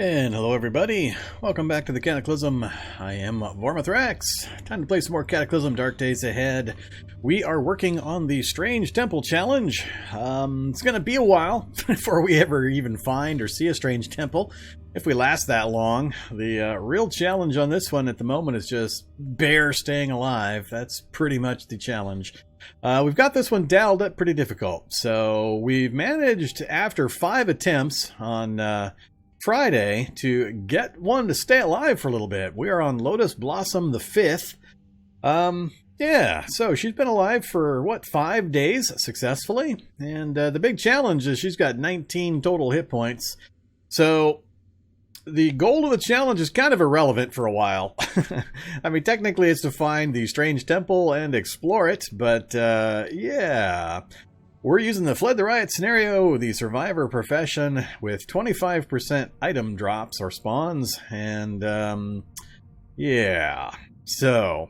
And hello everybody, welcome back to the Cataclysm. I am Vormithrax. Time to play some more Cataclysm Dark Days Ahead. We are working on the Strange Temple Challenge. It's going to be a while before we ever even find or see a Strange Temple, if we last that long. The real challenge on this one at the moment is just bare staying alive. That's pretty much the challenge. We've got this one dialed up pretty difficult. So we've managed, after 5 attempts on Friday, to get one to stay alive for a little bit. We are on Lotus Blossom the 5th. Yeah, so she's been alive for, what, 5 days successfully? And the big challenge is she's got 19 total hit points. So the goal of the challenge is kind of irrelevant for a while. I mean, technically it's to find the Strange Temple and explore it, but yeah. We're using the Fled the Riot scenario, the Survivor profession, with 25% item drops or spawns, and yeah. So,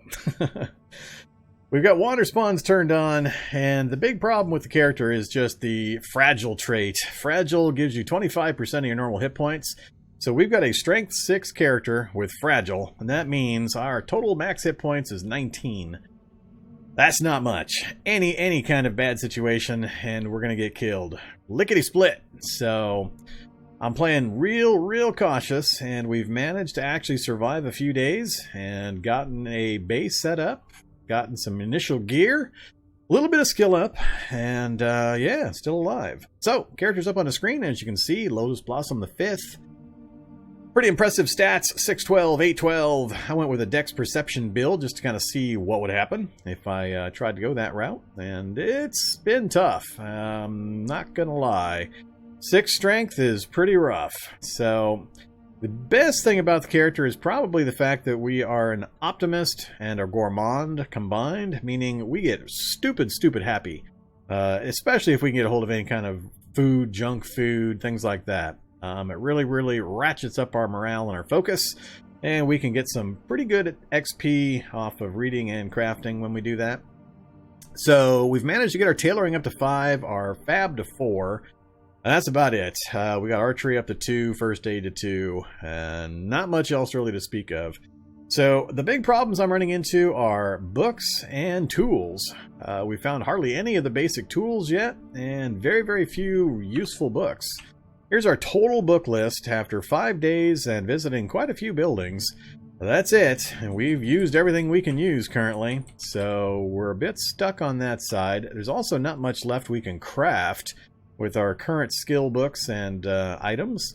we've got Wanderspawns turned on, and the big problem with the character is just the Fragile trait. Fragile gives you 25% of your normal hit points, so we've got a Strength 6 character with Fragile, and that means our total max hit points is 19. That's not much. Any kind of bad situation, and we're going to get killed. Lickety-split. So, I'm playing real cautious, and we've managed to actually survive a few days, and gotten a base set up, gotten some initial gear, a little bit of skill up, and yeah, still alive. So, characters up on the screen, as you can see, Lotus Blossom the 5th. Pretty impressive stats, 612, 812. I went with a Dex Perception build just to kind of see what would happen if I tried to go that route. And it's been tough, not gonna lie. 6 strength is pretty rough. So the best thing about the character is probably the fact that we are an optimist and a gourmand combined, meaning we get stupid happy. Especially if we can get a hold of any kind of food, junk food, things like that. It really ratchets up our morale and our focus, and we can get some pretty good XP off of reading and crafting when we do that. So we've managed to get our tailoring up to 5, our fab to 4, and that's about it. We got archery up to 2, first aid to 2, and not much else really to speak of. So the big problems I'm running into are books and tools. We found hardly any of the basic tools yet, and very few useful books. Here's our total book list after 5 days and visiting quite a few buildings. That's it, and we've used everything we can use currently, so we're a bit stuck on that side. There's also not much left we can craft with our current skill books and items.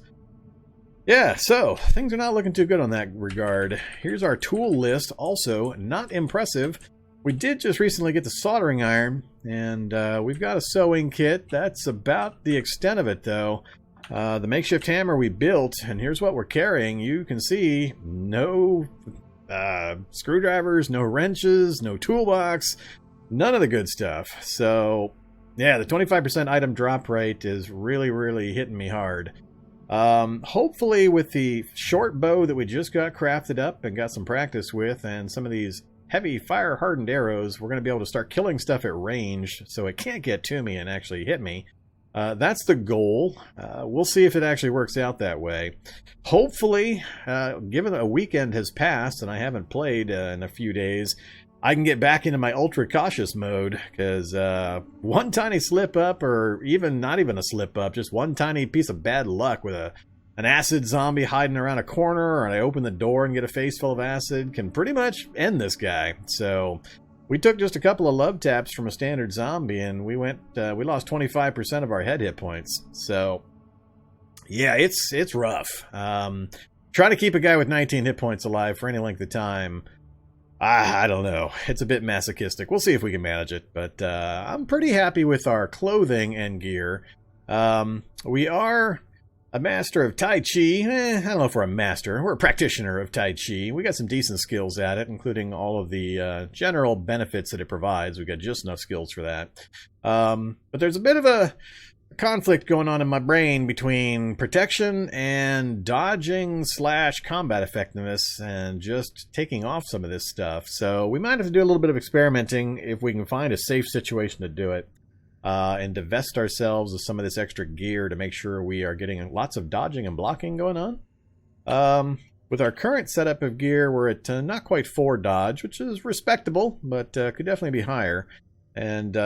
Yeah, so things are not looking too good on that regard. Here's our tool list, also not impressive. We did just recently get the soldering iron, and we've got a sewing kit. That's about the extent of it, though. The makeshift hammer we built, and here's what we're carrying. You can see no screwdrivers, no wrenches, no toolbox, none of the good stuff. So, yeah, the 25% item drop rate is really hitting me hard. Hopefully with the short bow that we just got crafted up and got some practice with, and some of these heavy fire-hardened arrows, we're going to be able to start killing stuff at range, so it can't get to me and actually hit me. That's the goal. We'll see if it actually works out that way. Hopefully, given a weekend has passed and I haven't played in a few days, I can get back into my ultra cautious mode, because one tiny slip up, or even not even a slip up, just one tiny piece of bad luck with an acid zombie hiding around a corner, or I open the door and get a face full of acid, can pretty much end this guy. So we took just a couple of love taps from a standard zombie, and we lost 25% of our hit points. So, yeah, it's rough. Trying to keep a guy with 19 hit points alive for any length of time, I don't know. It's a bit masochistic. We'll see if we can manage it, but I'm pretty happy with our clothing and gear. We are a master of Tai Chi. I don't know if we're a master. We're a practitioner of Tai Chi. We got some decent skills at it, including all of the general benefits that it provides. We got just enough skills for that. But there's a bit of a conflict going on in my brain between protection and dodging / combat effectiveness, and just taking off some of this stuff. So we might have to do a little bit of experimenting if we can find a safe situation to do it. And divest ourselves of some of this extra gear to make sure we are getting lots of dodging and blocking going on. With our current setup of gear, we're at not quite 4 dodge, which is respectable, but could definitely be higher. And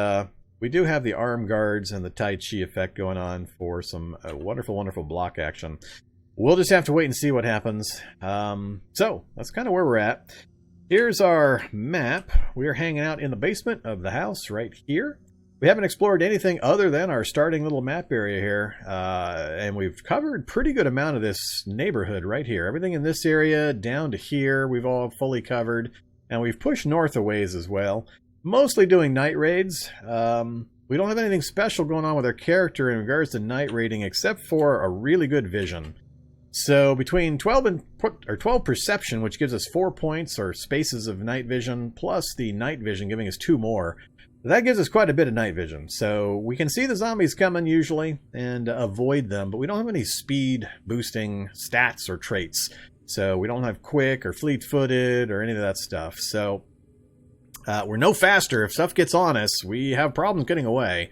we do have the arm guards and the Tai Chi effect going on for some wonderful, wonderful block action. We'll just have to wait and see what happens. So that's kind of where we're at. Here's our map. We are hanging out in the basement of the house right here. We haven't explored anything other than our starting little map area here, and we've covered a pretty good amount of this neighborhood right here. Everything in this area down to here we've all fully covered, and we've pushed north a ways as well. Mostly doing night raids. We don't have anything special going on with our character in regards to night raiding except for a really good vision. So between 12 perception, which gives us 4 points or spaces of night vision, plus the night vision giving us 2 more, that gives us quite a bit of night vision. So we can see the zombies coming usually and avoid them, but we don't have any speed boosting stats or traits. So we don't have quick or fleet-footed or any of that stuff. So we're no faster. If stuff gets on us, we have problems getting away.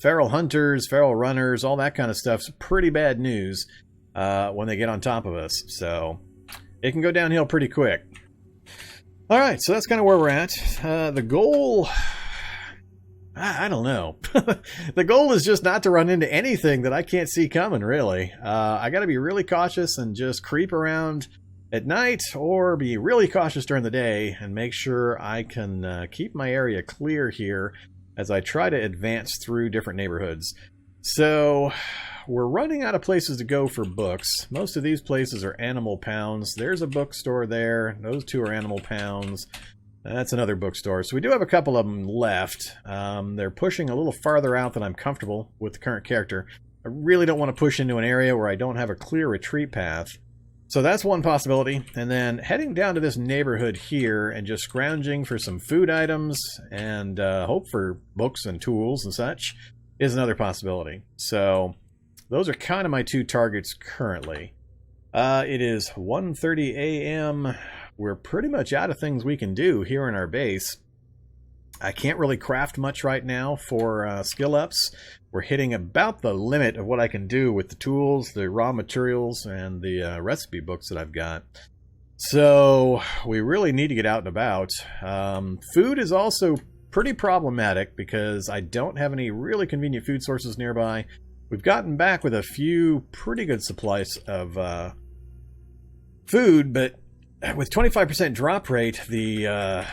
Feral hunters, feral runners, all that kind of stuff's pretty bad news when they get on top of us. So it can go downhill pretty quick. All right, so that's kind of where we're at. The goal... I don't know. The goal is just not to run into anything that I can't see coming, really. I got to be really cautious and just creep around at night or be really cautious during the day and make sure I can keep my area clear here as I try to advance through different neighborhoods. So we're running out of places to go for books. Most of these places are animal pounds. There's a bookstore there. Those 2 are animal pounds. That's another bookstore. So we do have a couple of them left. They're pushing a little farther out than I'm comfortable with the current character. I really don't want to push into an area where I don't have a clear retreat path. So that's one possibility. And then heading down to this neighborhood here and just scrounging for some food items and hope for books and tools and such is another possibility. So those are kind of my 2 targets currently. It is 1:30 a.m. We're pretty much out of things we can do here in our base. I can't really craft much right now for skill ups. We're hitting about the limit of what I can do with the tools, the raw materials, and the recipe books that I've got. So we really need to get out and about. Food is also pretty problematic because I don't have any really convenient food sources nearby. We've gotten back with a few pretty good supplies of food, but with 25% drop rate, the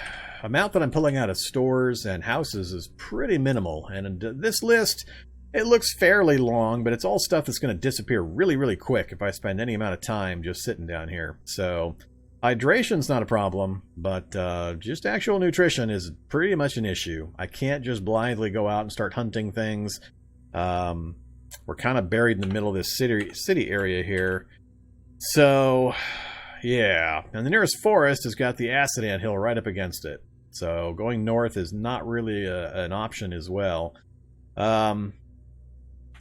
amount that I'm pulling out of stores and houses is pretty minimal. And this list, it looks fairly long, but it's all stuff that's going to disappear really, really quick if I spend any amount of time just sitting down here. So hydration's not a problem, but just actual nutrition is pretty much an issue. I can't just blindly go out and start hunting things. We're kind of buried in the middle of this city area here. So... yeah, and the nearest forest has got the acid ant hill right up against it. So going north is not really an option as well. Yeah,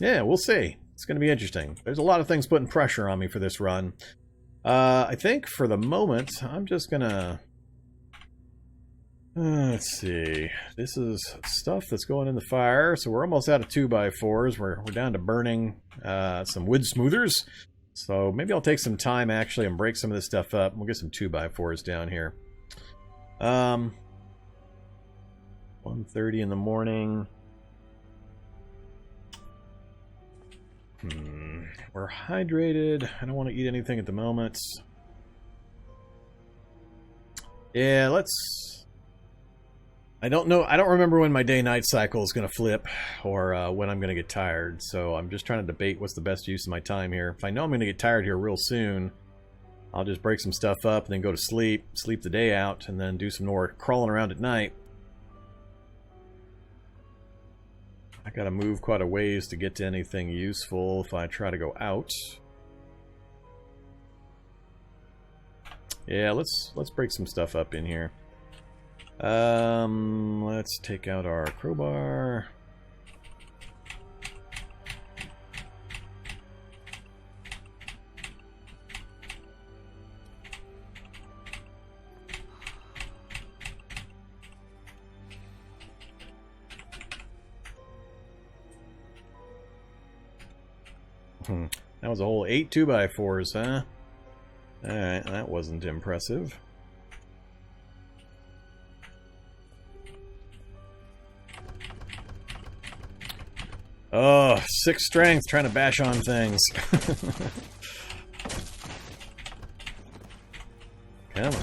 we'll see. It's going to be interesting. There's a lot of things putting pressure on me for this run. I think for the moment, I'm just going to... let's see. This is stuff that's going in the fire. So we're almost out of 2x4s. We're down to burning some wood smoothers. So maybe I'll take some time actually and break some of this stuff up. We'll get some 2x4s down here. 1:30 in the morning. We're hydrated. I don't want to eat anything at the moment. Yeah, let's... I don't know. I don't remember when my day-night cycle is going to flip or when I'm going to get tired. So I'm just trying to debate what's the best use of my time here. If I know I'm going to get tired here real soon, I'll just break some stuff up and then go to sleep the day out, and then do some more crawling around at night. I got to move quite a ways to get to anything useful if I try to go out. Yeah, let's break some stuff up in here. Let's take out our crowbar. That was a whole 8 2x4s, huh? Alright, that wasn't impressive. Oh, 6 strength trying to bash on things. Come on.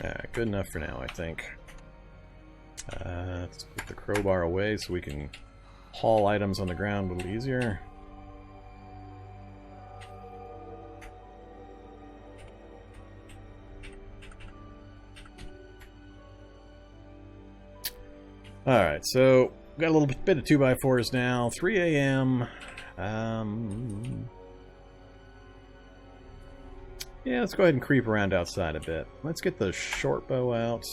Alright, good enough for now, I think. Let's put the crowbar away so we can haul items on the ground a little easier. Alright, so we've got a little bit of 2x4s now. 3 a.m. Yeah, let's go ahead and creep around outside a bit. Let's get the short bow out.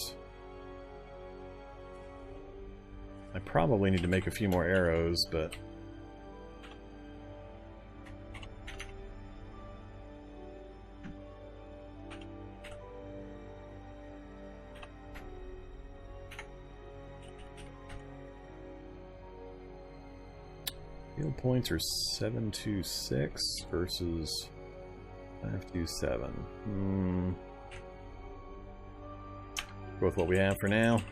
I probably need to make a few more arrows, but... Field points are 726 versus 527. Go with what we have for now.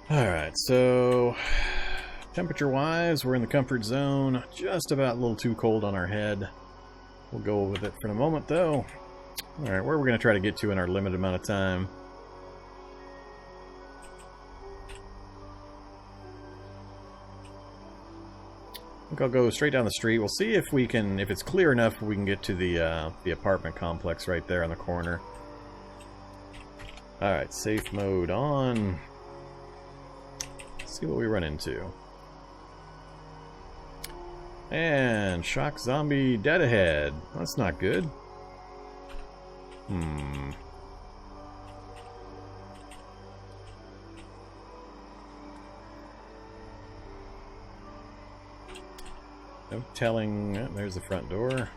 Alright, so temperature-wise, we're in the comfort zone. Just about a little too cold on our head. We'll go with it for the moment, though. Alright, where are we going to try to get to in our limited amount of time? I think I'll go straight down the street. We'll see if we can, if it's clear enough, we can get to the apartment complex right there on the corner. Alright, safe mode on. Let's see what we run into. And shock zombie dead ahead. That's not good. No telling. Oh, there's the front door.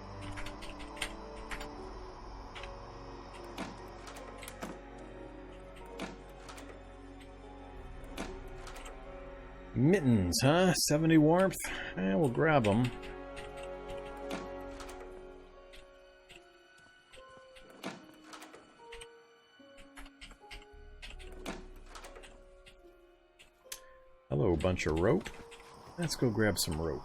Mittens, huh? 70 warmth? Eh, we'll grab them. Hello, bunch of rope. Let's go grab some rope.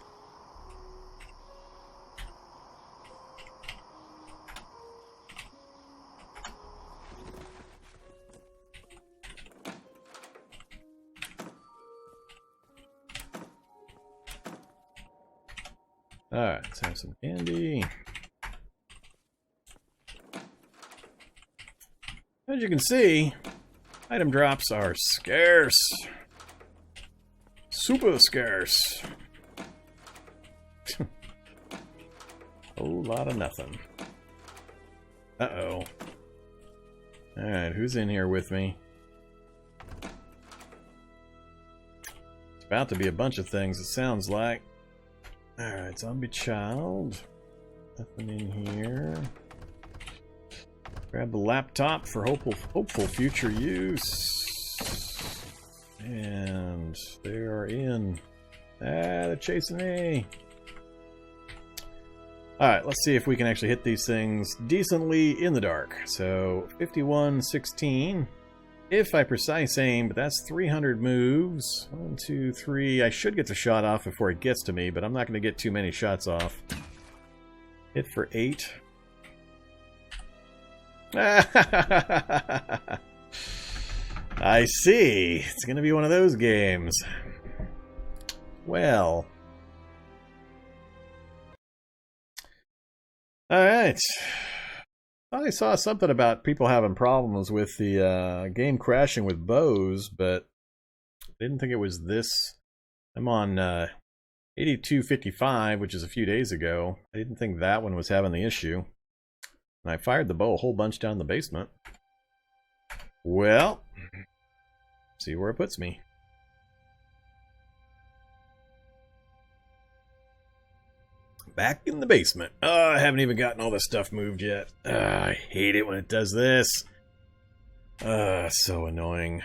Alright, let's have some candy. As you can see, item drops are scarce. Super scarce. Whole lot of nothing. Uh-oh. Alright, who's in here with me? It's about to be a bunch of things, it sounds like. Alright, zombie child. Nothing in here. Grab the laptop for hopeful future use. And they are in. Ah, they're chasing me. Alright, let's see if we can actually hit these things decently in the dark. So, 51-16. If I precise aim, but that's 300 moves. 1, 2, 3. I should get the shot off before it gets to me, but I'm not going to get too many shots off. Hit for 8. I see. It's going to be one of those games. Well. Alright. I saw something about people having problems with the game crashing with bows, but I didn't think it was this. I'm on 8255, which is a few days ago. I didn't think that one was having the issue. And I fired the bow a whole bunch down the basement. Well, see where it puts me. Back in the basement. Oh, I haven't even gotten all this stuff moved yet. I hate it when it does this. So annoying.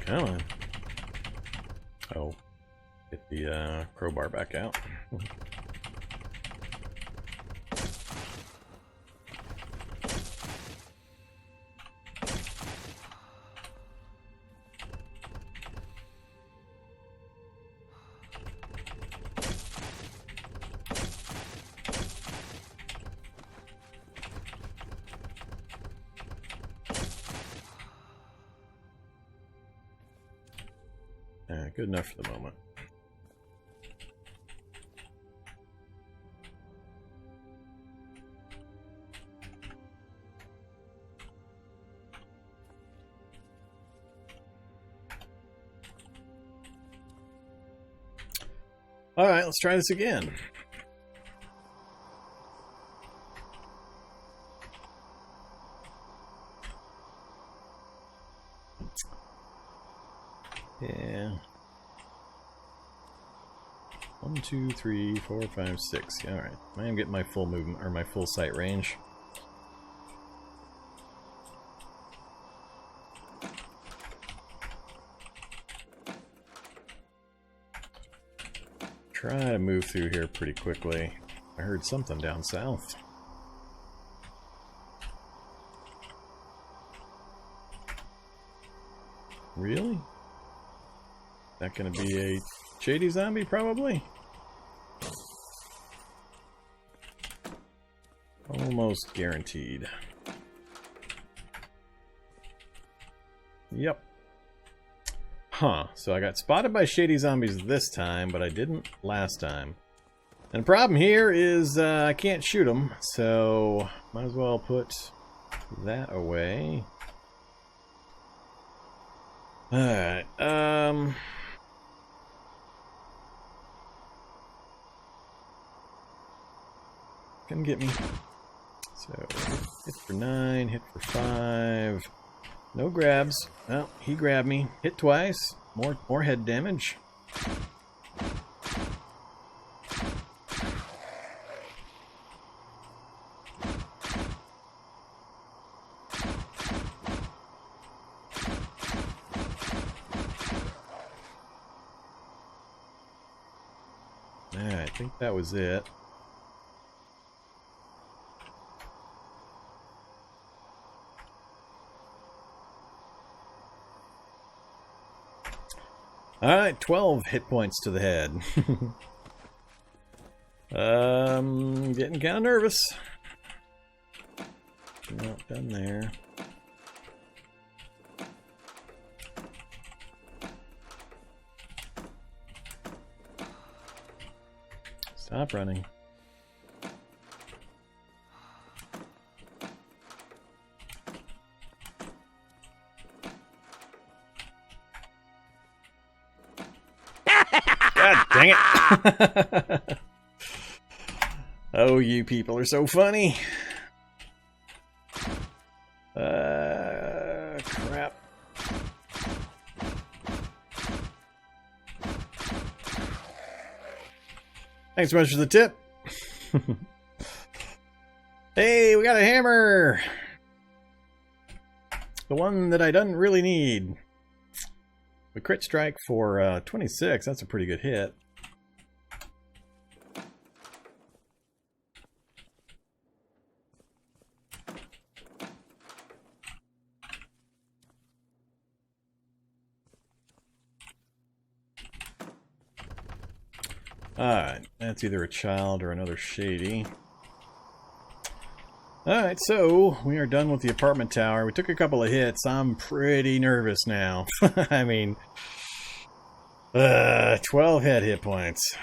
Come on. Oh, get the crowbar back out. Good enough for the moment. All right, let's try this again. Yeah. 1, 2, 3, 4, 5, 6. Yeah, all right. I am getting my full movement or my full sight range. Try to move through here pretty quickly. I heard something down south. Really? Is that gonna be a shady zombie, probably? Almost guaranteed. Yep. Huh, so I got spotted by shady zombies this time, but I didn't last time. And the problem here is I can't shoot them, so might as well put that away. Alright, gonna get me. So, hit for 9, hit for 5. No grabs. Oh, he grabbed me. Hit twice. More head damage. I think that was it. Alright, 12 hit points to the head. Getting kind of nervous. Not done there. Stop running. God dang it. Oh, you people are so funny. Crap. Thanks so much for the tip. Hey, we got a hammer. The one that I don't really need. We crit strike for 26. That's a pretty good hit. Alright, that's either a child or another shady. Alright, so we are done with the apartment tower. We took a couple of hits. I'm pretty nervous now. I mean, 12 hit points.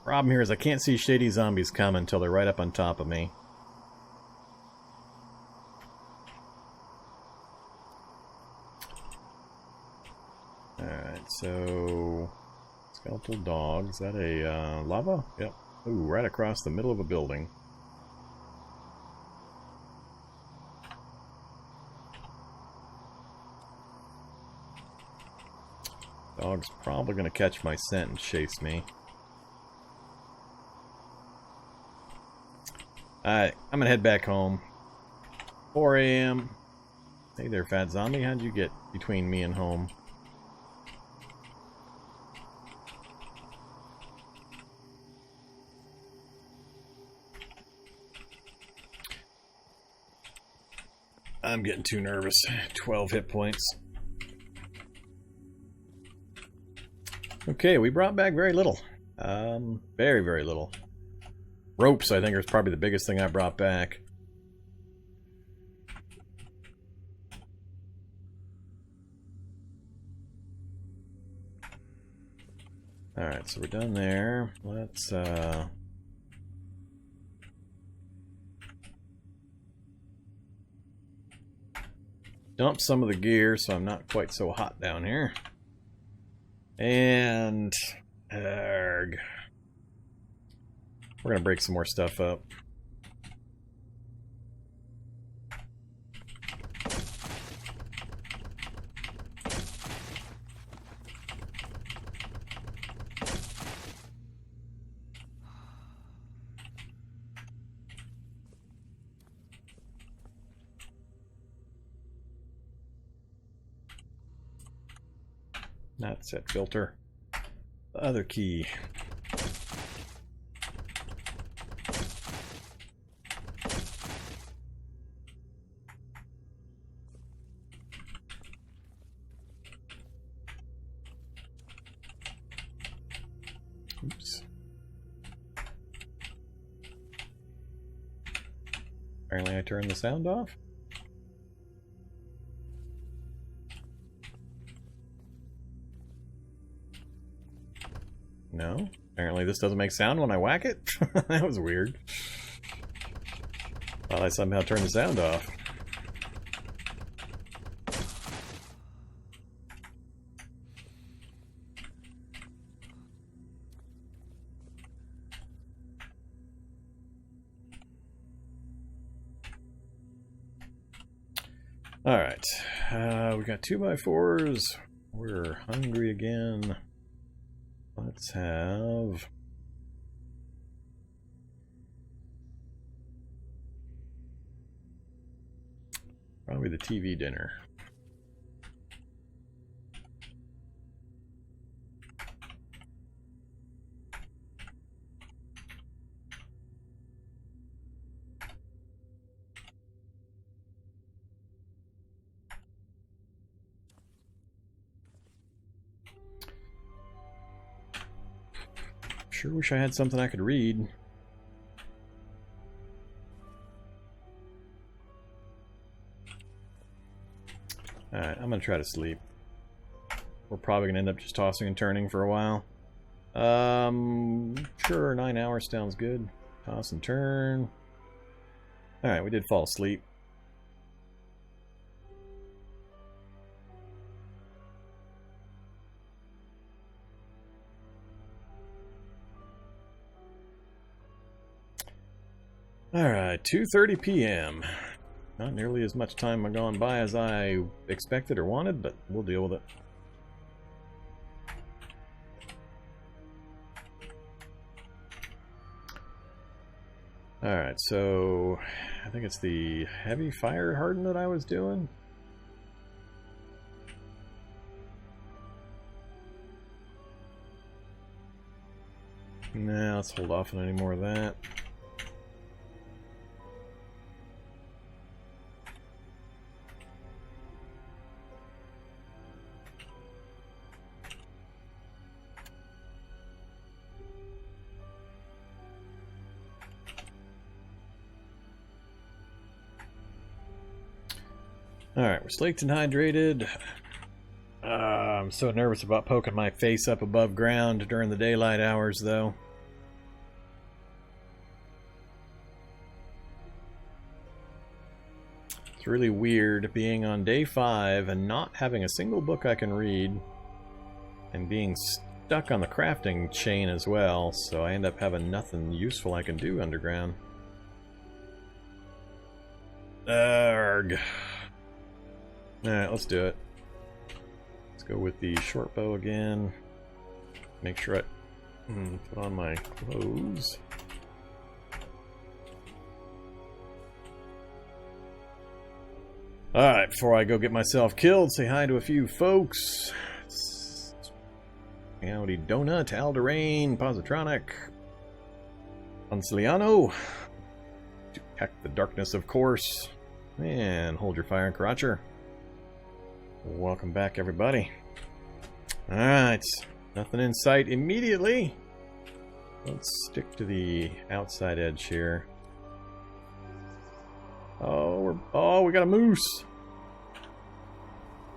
Problem here is I can't see shady zombies coming until they're right up on top of me. Alright, so... skeletal dog. Is that a lava? Yep. Ooh, right across the middle of a building. Dog's probably going to catch my scent and chase me. Alright, I'm going to head back home. 4 a.m. Hey there, fat zombie. How'd you get between me and home? I'm getting too nervous. 12 hit points. Okay, we brought back very little. Very, very little. Ropes, I think, is probably the biggest thing I brought back. Alright, so we're done there. Let's, dump some of the gear so I'm not quite so hot down here. And... we're gonna break some more stuff up. Not set filter. The other key. Oops. Apparently I turned the sound off. No. Apparently this doesn't make sound when I whack it. That was weird. Thought I somehow turned the sound off. Alright. We got 2x4s. We're hungry again. Let's have... probably the TV dinner. Sure wish I had something I could read. Alright, I'm gonna try to sleep. We're probably gonna end up just tossing and turning for a while. Sure, 9 hours sounds good. Toss and turn. Alright, we did fall asleep. Alright, 2:30 p.m. Not nearly as much time gone by as I expected or wanted, but we'll deal with it. Alright, so I think it's the heavy fire harden that I was doing. Nah, let's hold off on any more of that. Alright, we're slaked and hydrated. I'm so nervous about poking my face up above ground during the daylight hours, though. It's really weird being on day 5 and not having a single book I can read, and being stuck on the crafting chain as well, so I end up having nothing useful I can do underground. Arrgh. Alright, let's do it. Let's go with the short bow again. Make sure I put on my clothes. Alright, before I go get myself killed, say hi to a few folks. Howdy Donut, Alderain, Positronic, Anciliano, to Heck the Darkness, of course, and Hold Your Fire and Crotcher. Welcome back, everybody. Alright, nothing in sight immediately. Let's stick to the outside edge here. Oh, we got a moose.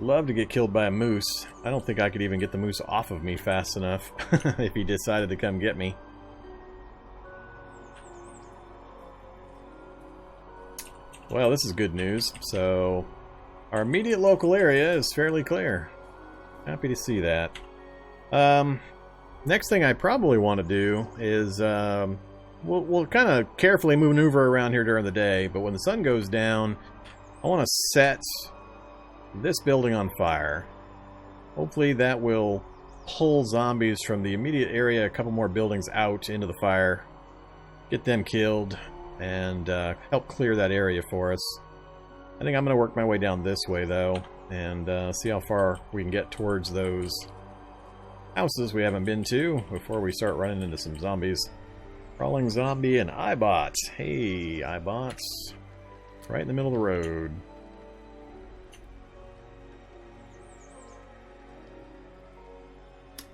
Love to get killed by a moose. I don't think I could even get the moose off of me fast enough if he decided to come get me. Well, this is good news. So, our immediate local area is fairly clear. Happy to see that. Next thing I probably want to do is we'll kind of carefully maneuver around here during the day, but when the sun goes down, I want to set this building on fire. Hopefully that will pull zombies from the immediate area a couple more buildings out into the fire, get them killed, and help clear that area for us. I think I'm going to work my way down this way though, and see how far we can get towards those houses we haven't been to before we start running into some zombies. Crawling zombie and Eyebot. Hey, Eyebots. Right in the middle of the road.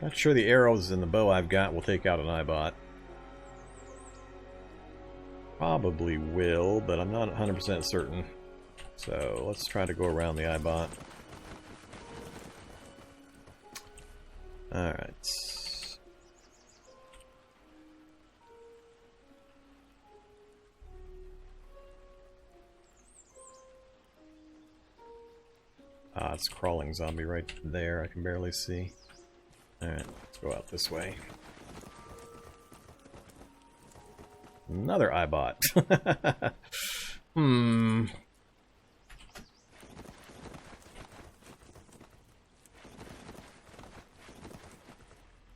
Not sure the arrows in the bow I've got will take out an Eyebot. Probably will, but I'm not 100% certain. So let's try to go around the Eyebot. Alright. Ah, it's a crawling zombie right there. I can barely see. Alright, let's go out this way. Another Eyebot.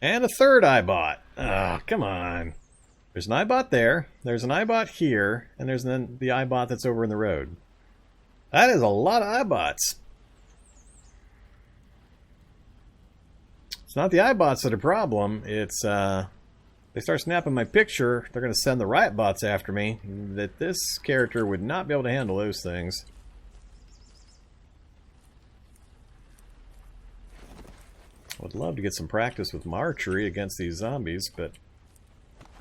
And a third Eyebot. Ah, come on. There's an Eyebot there, there's an Eyebot here, and there's then the Eyebot that's over in the road. That is a lot of Eyebots. It's not the Eyebots that are a problem, it's they start snapping my picture, they're going to send the riot bots after me. That this character would not be able to handle those things. I would love to get some practice with my archery against these zombies, but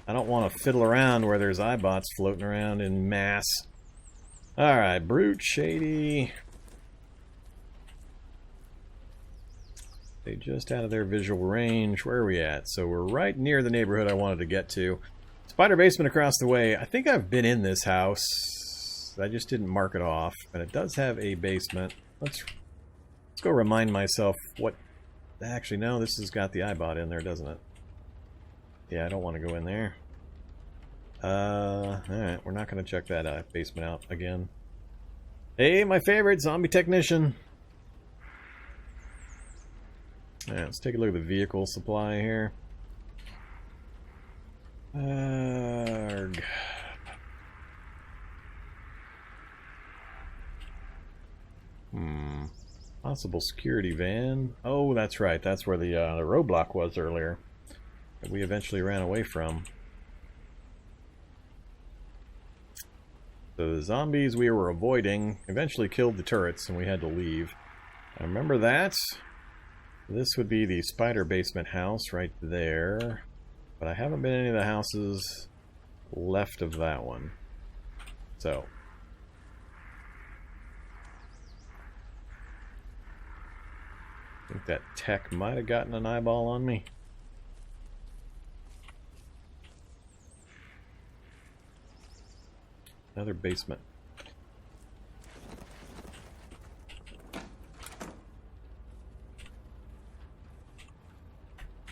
I don't want to fiddle around where there's Eyebots floating around in mass. Alright, Brute, Shady. They just out of their visual range. Where are we at? So we're right near the neighborhood I wanted to get to. Spider basement across the way. I think I've been in this house. I just didn't mark it off. And it does have a basement. Let's go remind myself what... Actually, no, this has got the Eyebot in there, doesn't it? Yeah, I don't want to go in there. Alright, we're not going to check that basement out again. Hey, my favorite, zombie technician. Alright, let's take a look at the vehicle supply here. Arrgh. Possible security van. Oh, that's right. That's where the roadblock was earlier that we eventually ran away from. So the zombies we were avoiding eventually killed the turrets and we had to leave. I remember that. This would be the spider basement house right there. But I haven't been in any of the houses left of that one. So. think that tech might have gotten an eyeball on me. Another basement.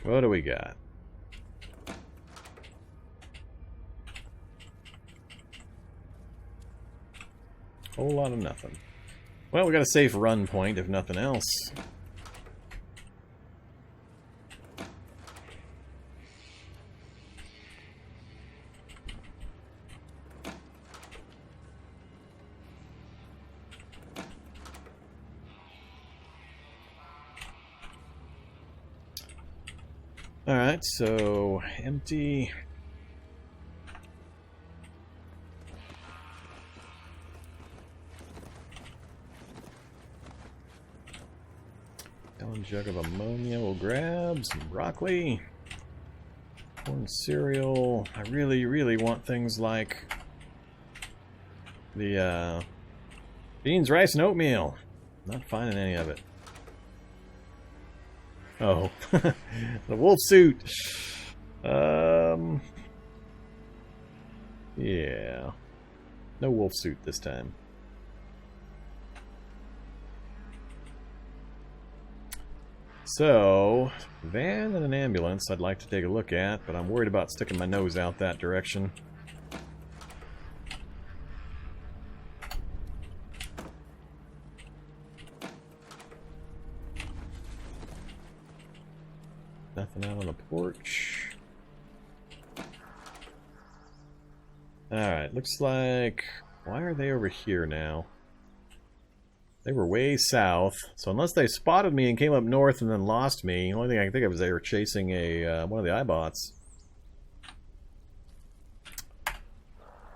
What do we got? Whole lot of nothing. Well, we got a safe run point, if nothing else. Alright, so empty. Gallon jug of ammonia we'll grab, some broccoli, corn cereal. I really want things like the beans, rice, and oatmeal. Not finding any of it. Oh, the wolf suit. Yeah. No wolf suit this time. So, van and an ambulance I'd like to take a look at, but I'm worried about sticking my nose out that direction. Nothing out on the porch. Alright, looks like... Why are they over here now? They were way south, so unless they spotted me and came up north and then lost me, the only thing I can think of is they were chasing a one of the iBots.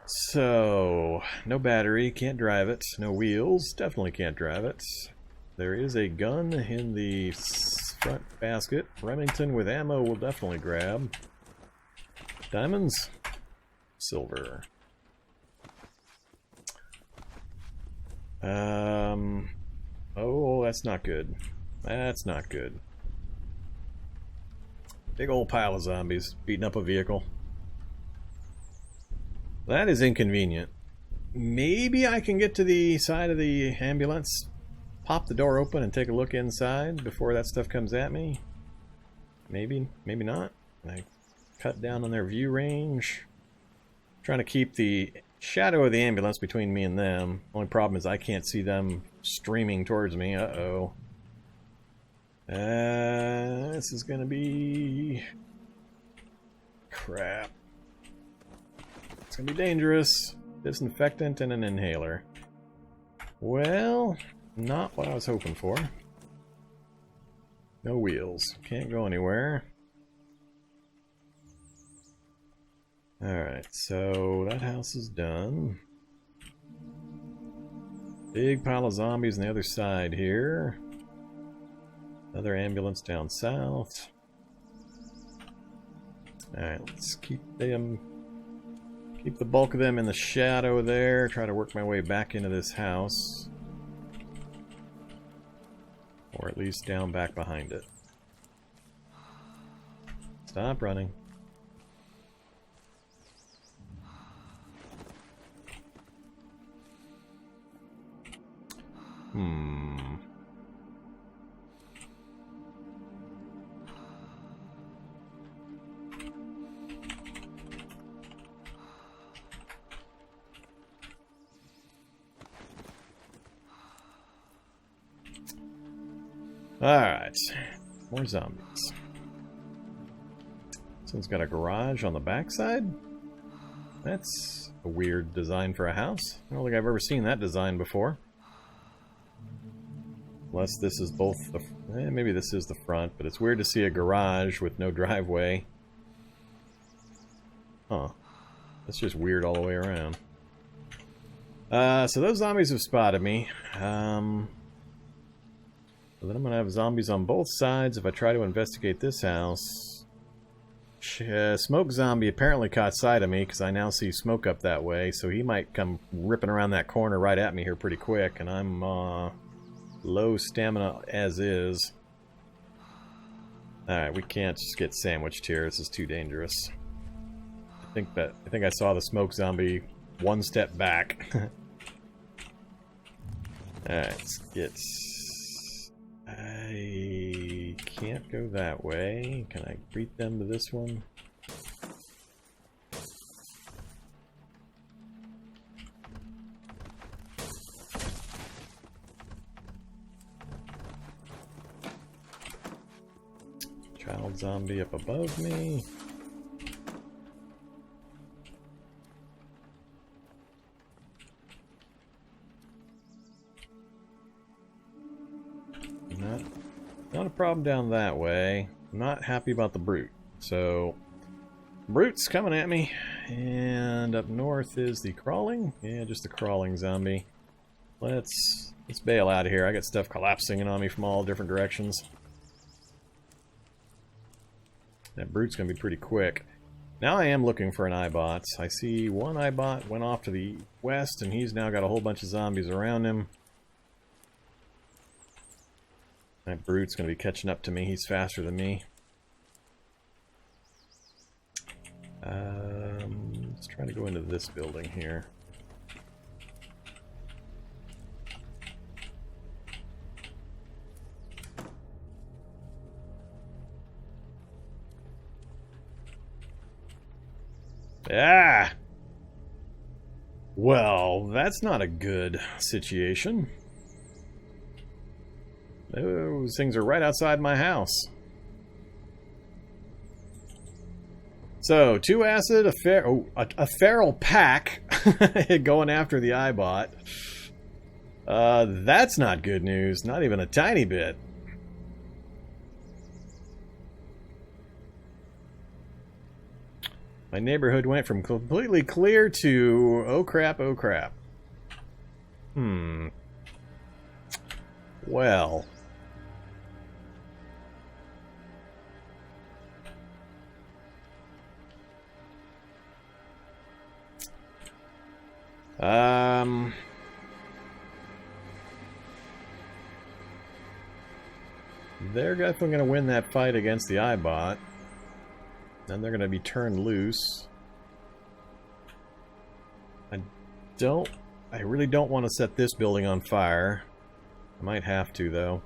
So, no battery, can't drive it. No wheels, definitely can't drive it. There is a gun in the front basket. Remington with ammo will definitely grab. Diamonds, silver. Oh, that's not good. That's not good. Big old pile of zombies beating up a vehicle. That is inconvenient. Maybe I can get to the side of the ambulance, pop the door open and take a look inside before that stuff comes at me. Maybe, maybe not. I cut down on their view range. Trying to keep the shadow of the ambulance between me and them. Only problem is I can't see them streaming towards me. Uh-oh. This is gonna be... crap. It's gonna be dangerous. Disinfectant and an inhaler. Well, not what I was hoping for. No wheels. Can't go anywhere. Alright, so that house is done. Big pile of zombies on the other side here. Another ambulance down south. Alright, let's keep them... keep the bulk of them in the shadow there. Try to work my way back into this house. Or at least down back behind it. Stop running. Alright, more zombies. This one's got a garage on the backside. That's a weird design for a house. I don't think I've ever seen that design before. Unless this is both the... maybe this is the front, but it's weird to see a garage with no driveway. Huh. That's just weird all the way around. So those zombies have spotted me. So then I'm going to have zombies on both sides if I try to investigate this house. Smoke zombie apparently caught sight of me because I now see smoke up that way, so he might come ripping around that corner right at me here pretty quick, and I'm low stamina as is. Alright, we can't just get sandwiched here. This is too dangerous. I think I saw the smoke zombie one step back. Alright, let's get... I can't go that way. Can I greet them to this one? Child zombie up above me. Not a problem down that way. I'm not happy about the brute. So, brute's coming at me. And up north is the crawling. Yeah, just the crawling zombie. Let's bail out of here. I got stuff collapsing in on me from all different directions. That brute's gonna be pretty quick. Now I am looking for an Eyebot. I see one Eyebot went off to the west, and he's now got a whole bunch of zombies around him. That brute's going to be catching up to me. He's faster than me. Let's try to go into this building here. Ah! Well, that's not a good situation. Those things are right outside my house. So, 2 acid, a feral pack going after the Eyebot. That's not good news, not even a tiny bit. My neighborhood went from completely clear to oh crap, oh crap. Well. They're definitely going to win that fight against the Eyebot. Then they're going to be turned loose. I really don't want to set this building on fire. I might have to, though.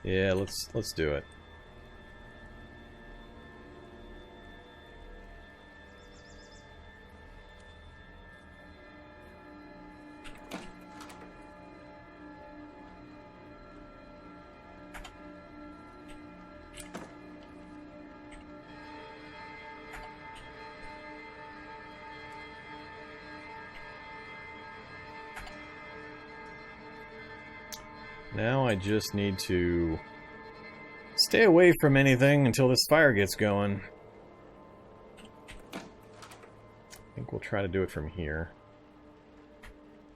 Yeah, let's do it. Now I just need to stay away from anything until this fire gets going. I think we'll try to do it from here.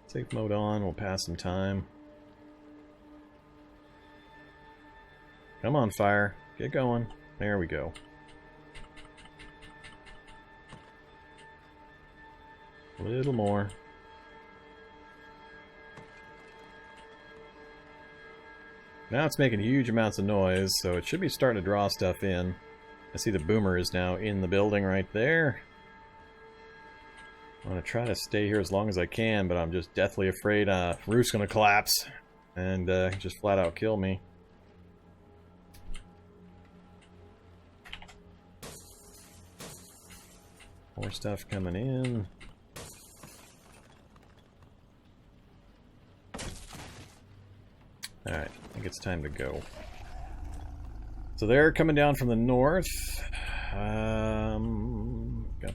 Safe mode on, we'll pass some time. Come on, fire. Get going. There we go. A little more. Now it's making huge amounts of noise, so it should be starting to draw stuff in. I see the boomer is now in the building right there. I'm going to try to stay here as long as I can, but I'm just deathly afraid roof's going to collapse and just flat out kill me. More stuff coming in. Alright, I think it's time to go. So they're coming down from the north. Got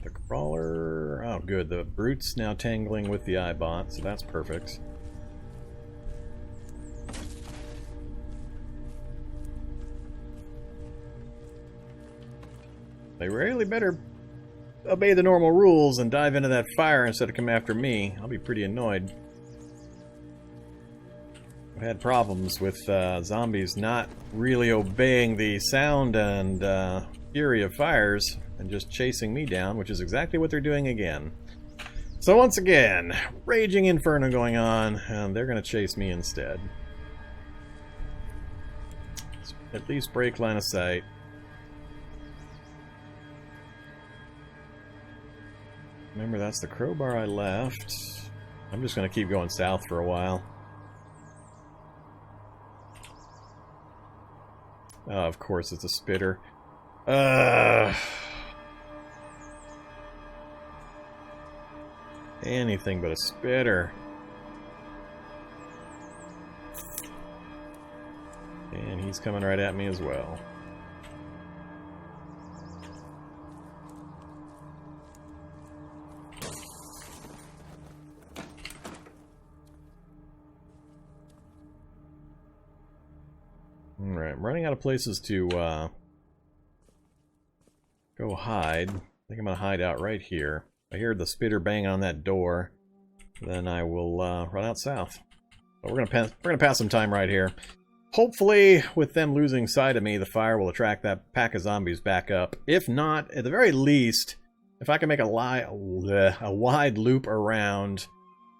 the crawler. Oh, good. The brute's now tangling with the Eyebot, so that's perfect. They really better obey the normal rules and dive into that fire instead of come after me. I'll be pretty annoyed. I've had problems with zombies not really obeying the sound and fury of fires and just chasing me down, which is exactly what they're doing again. So once again, raging inferno going on, and they're going to chase me instead. at least break line of sight. Remember, that's the crowbar I left. I'm just going to keep going south for a while. Oh, of course, it's a spitter. Anything but a spitter. And he's coming right at me as well. Alright, I'm running out of places to go hide. I think I'm going to hide out right here. I hear the spitter bang on that door, then I will run out south. But we're gonna pass some time right here. Hopefully, with them losing sight of me, the fire will attract that pack of zombies back up. If not, at the very least, if I can make a wide loop around,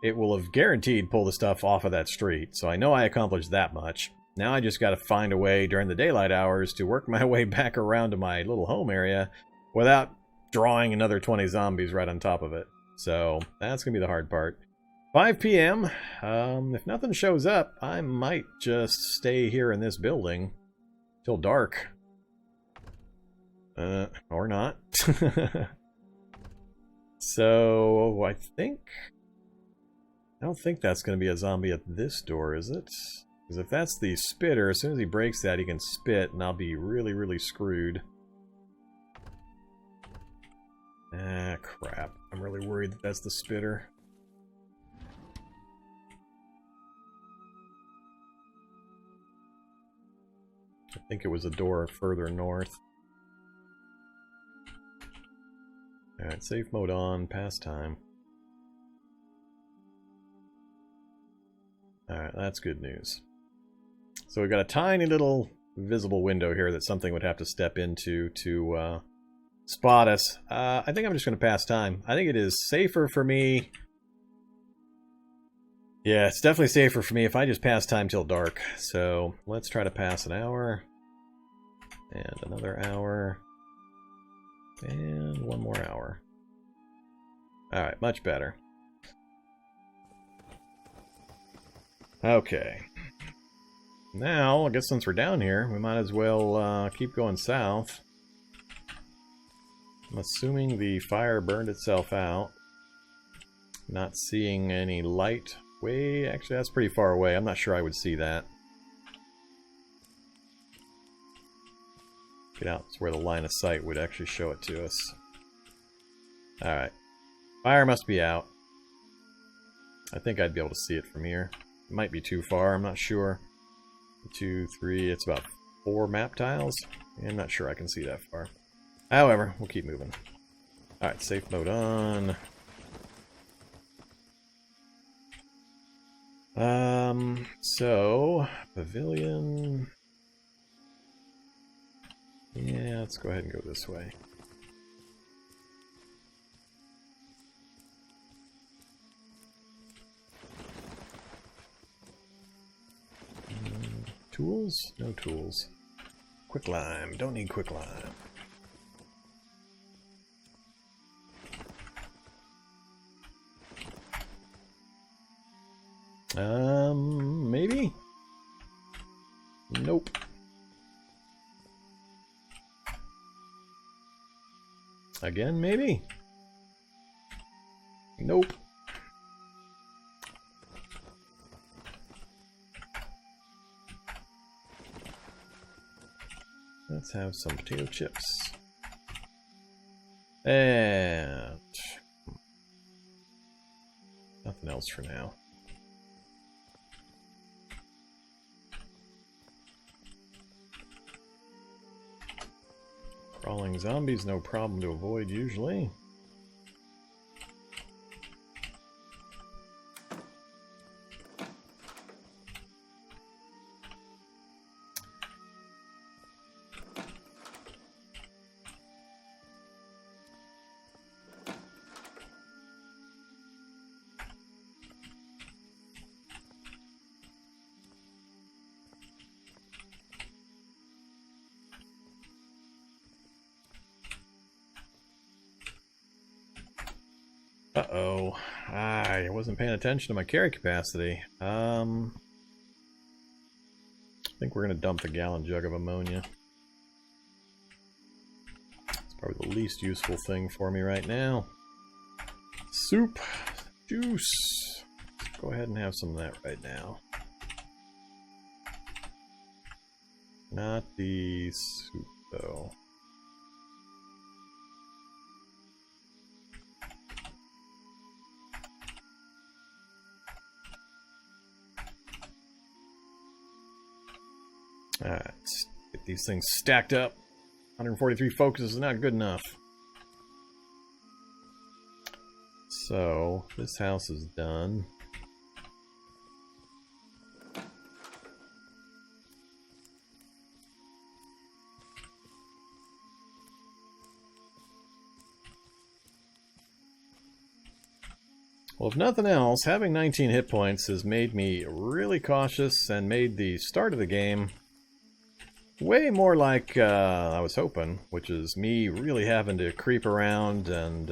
it will have guaranteed pull the stuff off of that street. So I know I accomplished that much. Now I just got to find a way during the daylight hours to work my way back around to my little home area without drawing another 20 zombies right on top of it. So that's going to be the hard part. 5 p.m. If nothing shows up, I might just stay here in this building till dark. Or not. So, I don't think that's going to be a zombie at this door, is it? Because if that's the spitter, as soon as he breaks that, he can spit, and I'll be really, really screwed. Ah, crap. I'm really worried that that's the spitter. I think it was a door further north. Alright, safe mode on, past time. Alright, that's good news. So we've got a tiny little visible window here that something would have to step into to spot us. I think I'm just going to pass time. I think it is safer for me. Yeah, it's definitely safer for me if I just pass time till dark. So let's try to pass an hour. And another hour. And one more hour. Alright, much better. Okay. Now, I guess since we're down here, we might as well keep going south. I'm assuming the fire burned itself out. Not seeing any light. Actually, that's pretty far away. I'm not sure I would see that. Get out to where the line of sight would actually show it to us. Alright. Fire must be out. I think I'd be able to see it from here. It might be too far, I'm not sure. 2, 3, it's about 4 map tiles. I'm not sure I can see that far. However, we'll keep moving. Alright, safe mode on. So, pavilion. Yeah, let's go ahead and go this way. Tools? No tools. Quicklime. Don't need quicklime. Maybe? Nope. Again, maybe? Nope. Let's have some potato chips. And nothing else for now. Crawling zombies, no problem to avoid usually. Uh-oh. I wasn't paying attention to my carry capacity. I think we're going to dump the gallon jug of ammonia. It's probably the least useful thing for me right now. Soup. Juice. Let's go ahead and have some of that right now. Not the soup, though. Alright, let's get these things stacked up. 143 focus is not good enough. So, this house is done. Well, if nothing else, having 19 hit points has made me really cautious and made the start of the game way more like I was hoping, which is me really having to creep around and...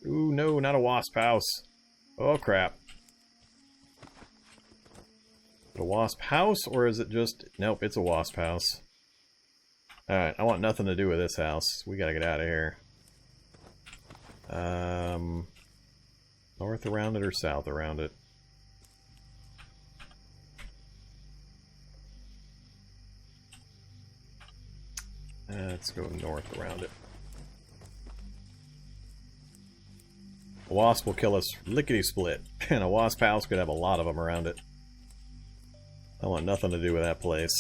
Ooh, no, not a wasp house. Oh, crap. Is it a wasp house, or is it just... Nope, it's a wasp house. Alright, I want nothing to do with this house. We gotta get out of here. North around it or south around it? Let's go north around it. A wasp will kill us lickety-split, and a wasp house could have a lot of them around it. I want nothing to do with that place.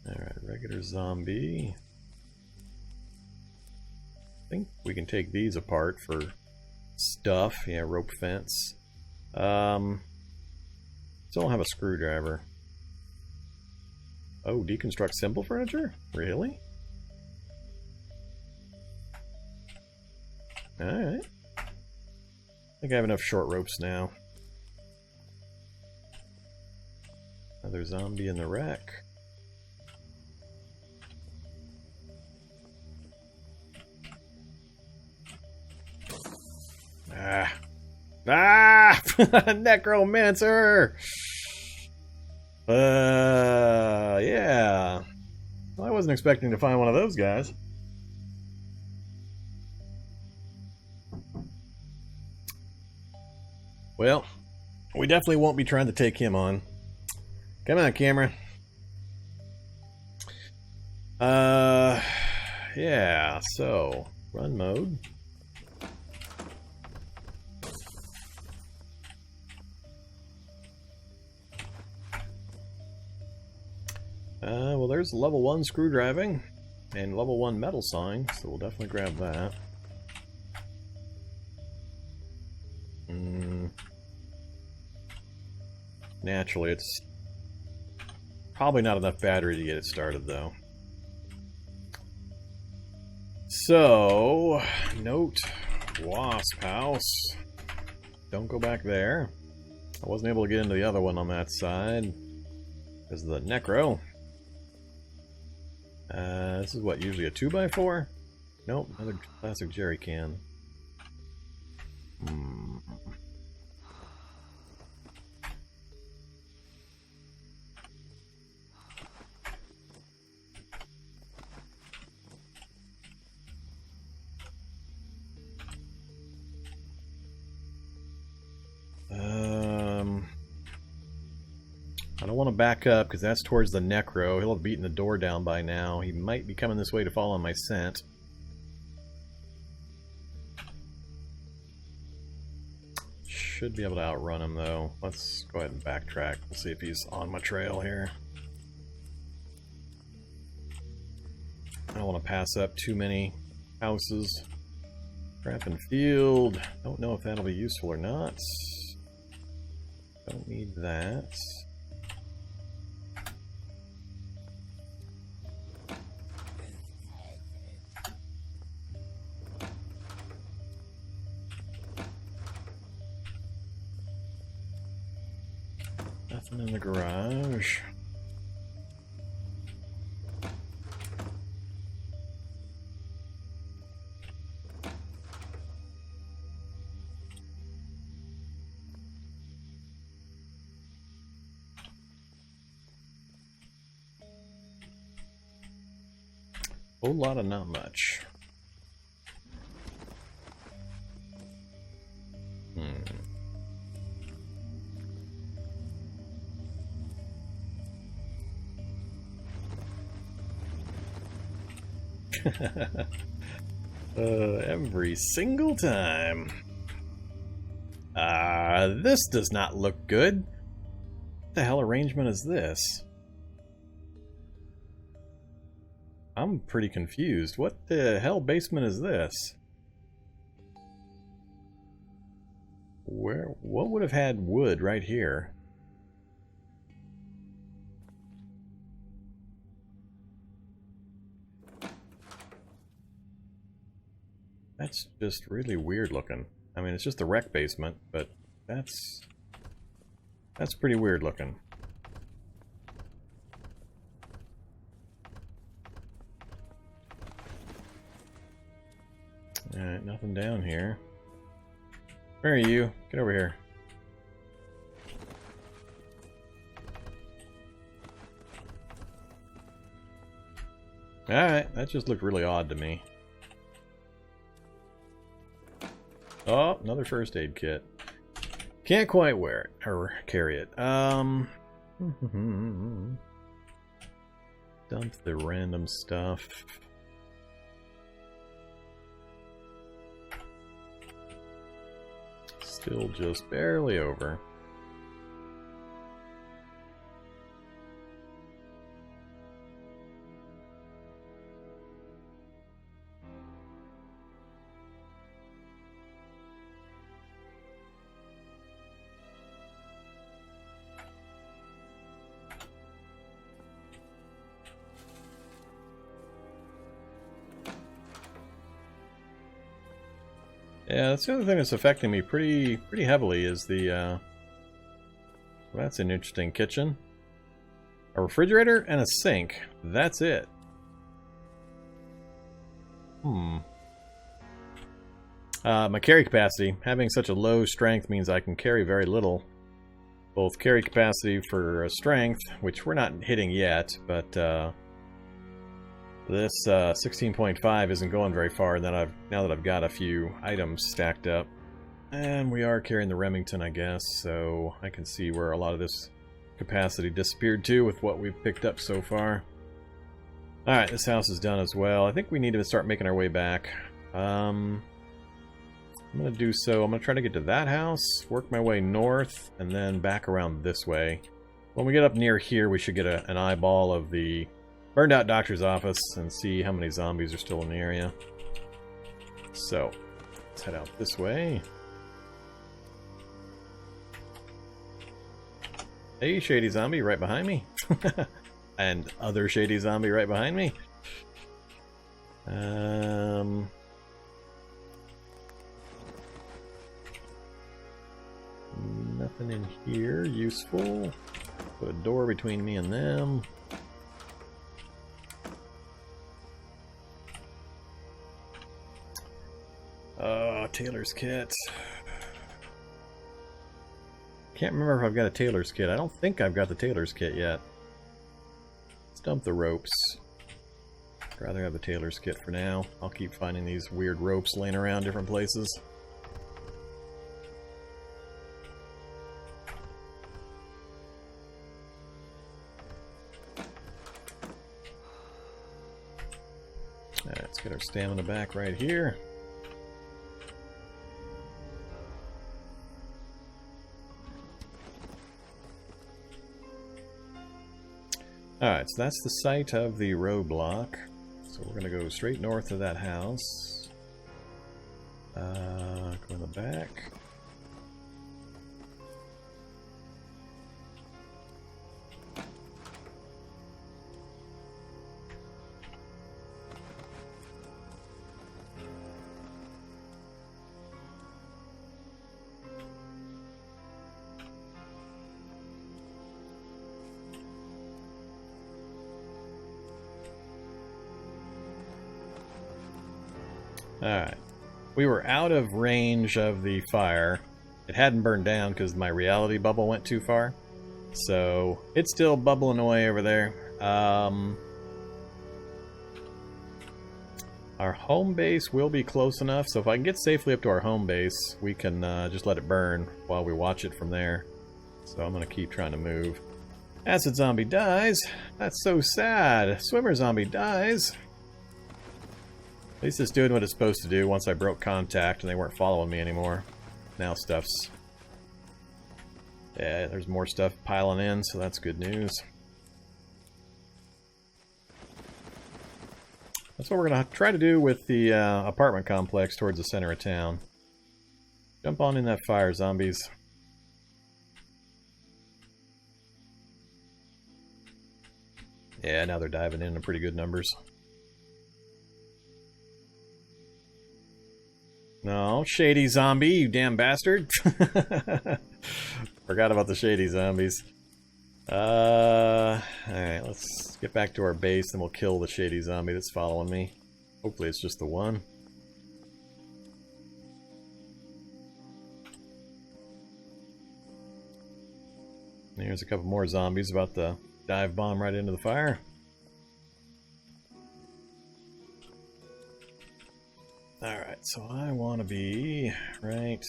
Alright, regular zombie. I think we can take these apart for stuff. Yeah, rope fence. Still don't have a screwdriver. Oh, deconstruct simple furniture? Really? Alright. I think I have enough short ropes now. Another zombie in the wreck. Ah! Ah! Necromancer! Yeah. Well, I wasn't expecting to find one of those guys. Well, we definitely won't be trying to take him on. Come on, camera. Yeah, so, run mode. Well, there's level 1 screwdriving and level 1 metal sawing, so we'll definitely grab that. Naturally, it's probably not enough battery to get it started, though. So, note, wasp house. Don't go back there. I wasn't able to get into the other one on that side because of the necro. This is what, usually a 2x4? Nope, another classic jerry can. I don't want to back up because that's towards the necro. He'll have beaten the door down by now. He might be coming this way to follow my scent. Should be able to outrun him though. Let's go ahead and backtrack. We'll see if he's on my trail here. I don't want to pass up too many houses. Crap and field. Don't know if that'll be useful or not. Don't need that. Nothing in the garage. Whole lot of not much. Every single time. This does not look good. What the hell arrangement is this? I'm pretty confused. What the hell basement is this? What would have had wood right here? That's just really weird looking. I mean, it's just a wreck basement, but that's pretty weird looking. Alright, nothing down here. Where are you? Get over here. Alright, that just looked really odd to me. Oh, another first aid kit. Can't quite wear it, or carry it. Dump the random stuff. Still just barely over. Yeah, that's the other thing that's affecting me pretty heavily is the, well, that's an interesting kitchen. A refrigerator and a sink. That's it. My carry capacity. Having such a low strength means I can carry very little. Both carry capacity for strength, which we're not hitting yet, but, this 16.5 isn't going very far now that I've got a few items stacked up. And we are carrying the Remington, I guess, so I can see where a lot of this capacity disappeared too with what we've picked up so far. Alright, this house is done as well. I think we need to start making our way back. I'm going to do so. I'm going to try to get to that house, work my way north, and then back around this way. When we get up near here, we should get an eyeball of the burned out doctor's office and see how many zombies are still in the area. So, let's head out this way. Hey, shady zombie right behind me. And other shady zombie right behind me. Nothing in here useful. Put a door between me and them. Tailor's kit. Can't remember if I've got a tailor's kit. I don't think I've got the tailor's kit yet. Let's dump the ropes. I'd rather have the tailor's kit for now. I'll keep finding these weird ropes laying around different places. Alright, let's get our stamina back right here. Alright, so that's the site of the roadblock. So we're going to go straight north of that house. Go in the back. Alright. We were out of range of the fire. It hadn't burned down because my reality bubble went too far. So, it's still bubbling away over there. Our home base will be close enough, so if I can get safely up to our home base, we can just let it burn while we watch it from there. So I'm going to keep trying to move. Acid zombie dies. That's so sad. Swimmer zombie dies. At least it's doing what it's supposed to do once I broke contact and they weren't following me anymore. Now stuff's... yeah, there's more stuff piling in, so that's good news. That's what we're going to try to do with the apartment complex towards the center of town. Jump on in that fire, zombies. Yeah, now they're diving in pretty good numbers. No, shady zombie, you damn bastard. Forgot about the shady zombies. Alright, let's get back to our base and we'll kill the shady zombie that's following me. Hopefully it's just the one. Here's a couple more zombies about to dive bomb right into the fire. Alright, so I want to be right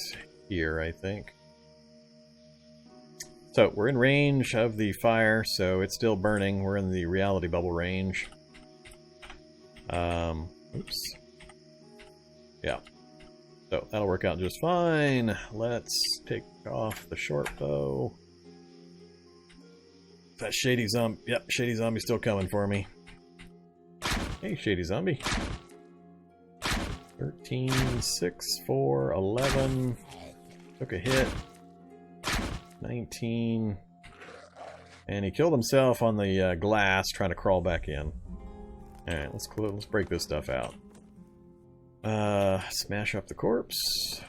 here, I think. So, we're in range of the fire, so it's still burning. We're in the reality bubble range. Oops. Yeah. So, that'll work out just fine. Let's take off the short bow. That shady zombie... yep, shady zombie's still coming for me. Hey, shady zombie. 13, 6, 4, 11. Took a hit. 19. And he killed himself on the glass trying to crawl back in. Alright, let's break this stuff out. Smash up the corpse.